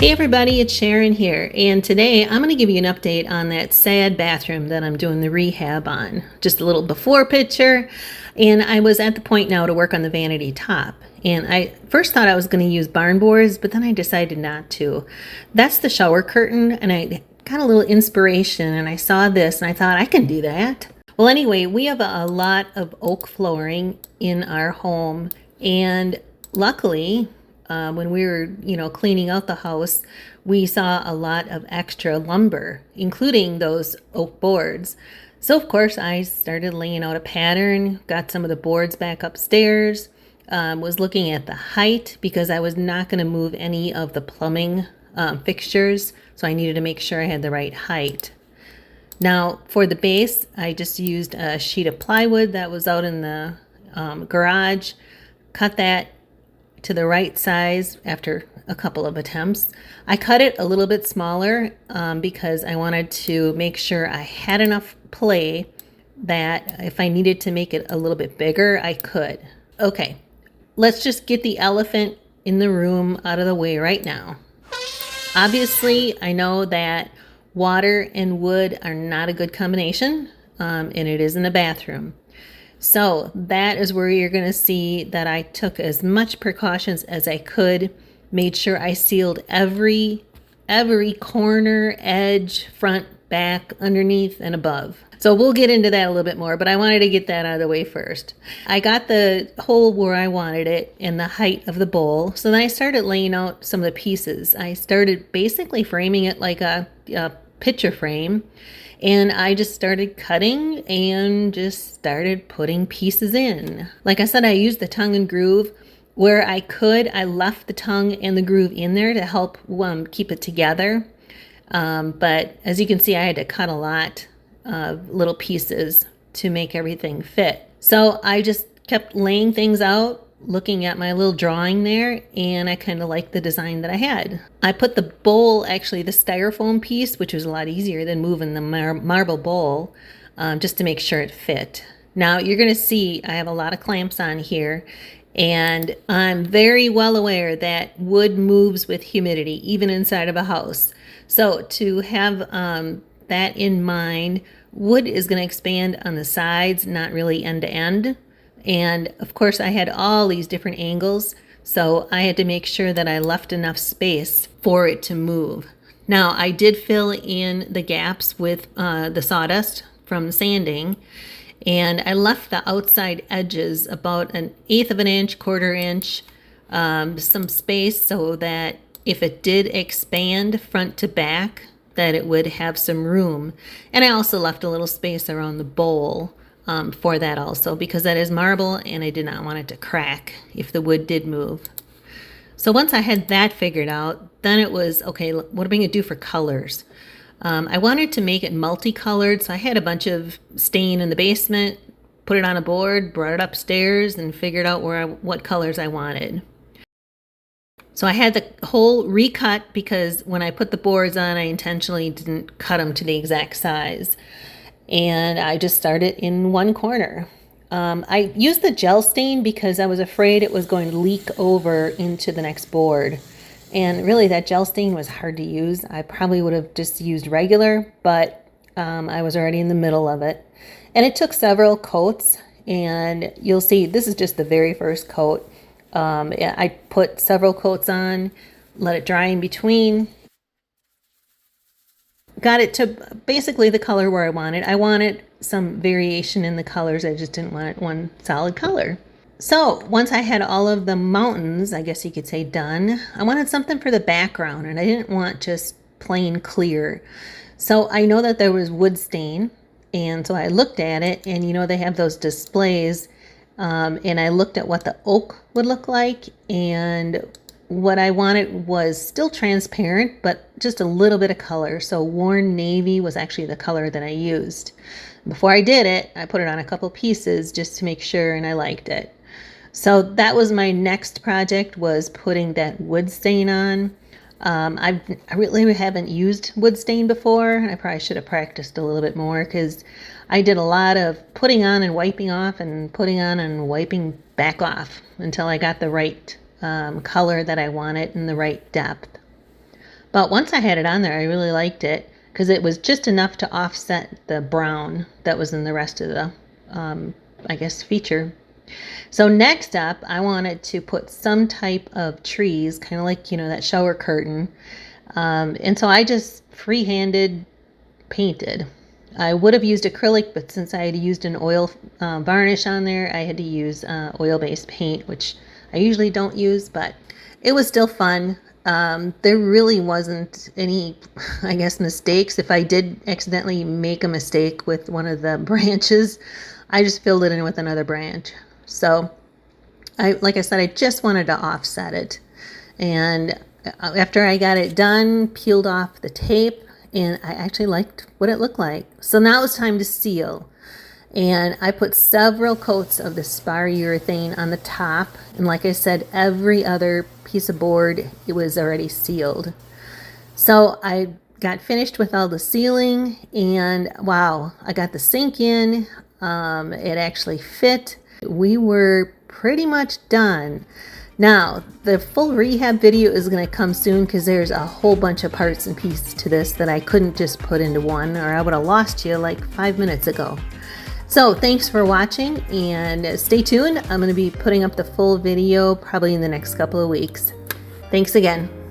Hey everybody, it's Sharon here, and today I'm going to give you an update on that sad bathroom that I'm doing the rehab on. Just a little before picture, and I was at the point now to work on the vanity top. And I first thought I was going to use barn boards, but then I decided not to. That's the shower curtain, and I got a little inspiration, and I saw this, and I thought I can do that. Well, anyway, we have a lot of oak flooring in our home, and luckily, when we were, cleaning out the house, we saw a lot of extra lumber, including those oak boards. So, of course, I started laying out a pattern, got some of the boards back upstairs, was looking at the height because I was not going to move any of the plumbing fixtures, so I needed to make sure I had the right height. Now, for the base, I just used a sheet of plywood that was out in the garage, cut that to the right size after a couple of attempts. I cut it a little bit smaller because I wanted to make sure I had enough play that if I needed to make it a little bit bigger, I could. Okay, let's just get the elephant in the room out of the way right now. Obviously, I know that water and wood are not a good combination, and it is in a bathroom. So that is where you're going to see that I took as much precautions as I could, made sure I sealed every corner, edge, front, back, underneath, and above. So we'll get into that a little bit more, but I wanted to get that out of the way first. I got the hole where I wanted it and the height of the bowl. So then I started laying out some of the pieces. I started basically framing it like a picture frame. And I just started cutting and just started putting pieces in. Like I said, I used the tongue and groove. Where I could, I left the tongue and the groove in there to help keep it together. But as you can see, I had to cut a lot of little pieces to make everything fit. So I just kept laying things out, looking at my little drawing there, and I kind of liked the design that I had. I put the bowl, actually the styrofoam piece, which was a lot easier than moving the marble bowl, just to make sure it fit. Now you're going to see I have a lot of clamps on here, and I'm very well aware that wood moves with humidity, even inside of a house. So to have that in mind, wood is going to expand on the sides, not really end to end. And of course I had all these different angles, so I had to make sure that I left enough space for it to move. Now I did fill in the gaps with the sawdust from sanding, and I left the outside edges about 1/8 of an inch, 1/4 inch, some space so that if it did expand front to back, that it would have some room. And I also left a little space around the bowl for that also, because that is marble and I did not want it to crack if the wood did move. So once I had that figured out, then it was, okay, what am I going to do for colors? I wanted to make it multicolored, so I had a bunch of stain in the basement, put it on a board, brought it upstairs, and figured out what colors I wanted. So I had the whole recut because when I put the boards on, I intentionally didn't cut them to the exact size. And I just started in one corner. I used the gel stain because I was afraid it was going to leak over into the next board. And really that gel stain was hard to use. I probably would have just used regular, but I was already in the middle of it. And it took several coats, and you'll see this is just the very first coat. I put several coats on, let it dry in between. Got it to basically the color where I wanted. I wanted some variation in the colors. I just didn't want one solid color. So once I had all of the mountains, I guess you could say, done, I wanted something for the background, and I didn't want just plain clear. So I know that there was wood stain, and so I looked at it, and they have those displays, and I looked at what the oak would look like, and what I wanted was still transparent, but just a little bit of color. So worn navy was actually the color that I used. Before I did it, I put it on a couple pieces just to make sure, and I liked it. So that was my next project, was putting that wood stain on. I really haven't used wood stain before. I probably should have practiced a little bit more because I did a lot of putting on and wiping off and putting on and wiping back off until I got the right color that I wanted and the right depth. But once I had it on there, I really liked it because it was just enough to offset the brown that was in the rest of the, I guess, feature. So next up, I wanted to put some type of trees, kind of like, that shower curtain. And so I just freehanded painted. I would have used acrylic, but since I had used an oil varnish on there, I had to use oil-based paint, which I usually don't use, but it was still fun. There really wasn't any, I guess, mistakes. If I did accidentally make a mistake with one of the branches, I just filled it in with another branch. So, like I said, I just wanted to offset it. And after I got it done, peeled off the tape, and I actually liked what it looked like. So now it's time to seal. And I put several coats of the spar urethane on the top. And like I said, every other piece of board, it was already sealed. So I got finished with all the sealing, and wow, I got the sink in. It actually fit. We were pretty much done. Now, the full rehab video is going to come soon because there's a whole bunch of parts and pieces to this that I couldn't just put into one, or I would have lost you like 5 minutes ago. So thanks for watching, and stay tuned. I'm going to be putting up the full video probably in the next couple of weeks. Thanks again.